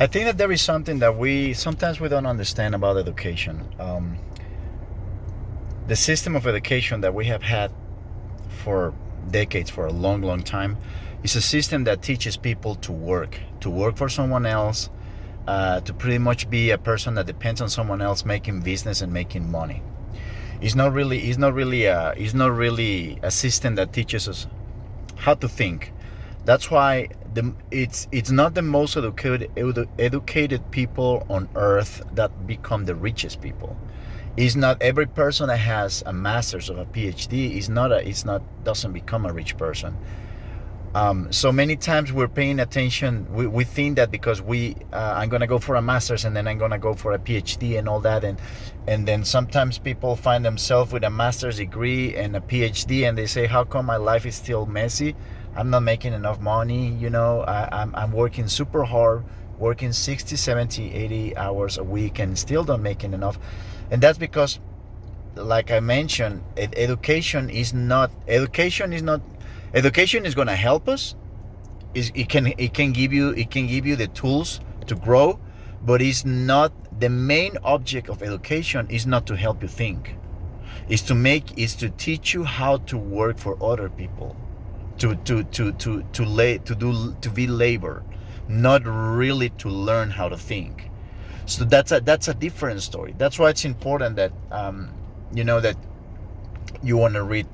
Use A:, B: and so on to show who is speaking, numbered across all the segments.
A: I think that there is something that we sometimes we don't understand about education. The system of education that we have had for decades, for a long, long time, is a system that teaches people to work for someone else, to pretty much be a person that depends on someone else making business and making money. It's not really a system that teaches us how to think. That's why it's not the most educated people on earth that become the richest people. It's not every person that has a master's or a PhD is not doesn't become a rich person. So many times we're paying attention. We think that because I'm gonna go for a master's and then I'm gonna go for a PhD and all that, and then sometimes people find themselves with a master's degree and a PhD, and they say, how come my life is still messy? I'm not making enough money. I'm working super hard, working 60, 70, 80 hours a week, and still not making enough. And that's because, like I mentioned, education is going to help us. It can give you the tools to grow, but it's not the main object of education. Is not to help you think. Is to teach you how to work for other people, to be labor, not really to learn how to think. So that's a different story. That's why it's important that that you want to read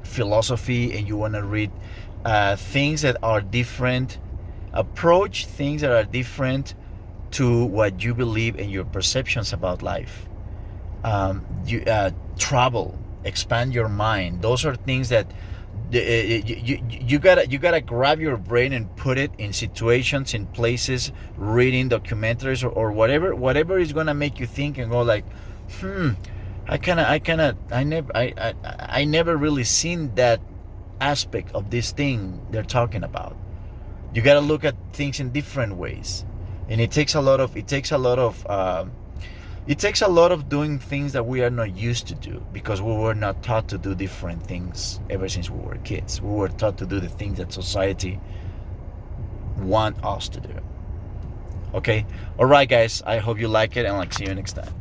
A: philosophy, and you want to read things that are different, approach things that are different to what you believe and your perceptions about life. You travel, expand your mind. Those are things that you gotta grab your brain and put it in situations, in places, reading documentaries, or whatever is gonna make you think and go like, I never really seen that aspect of this thing they're talking about. You got to look at things in different ways, and it takes a lot of doing things that we are not used to do, because we were not taught to do different things ever since we were kids. We were taught to do the things that society want us to do. Okay, all right, guys. I hope you like it, and see you next time.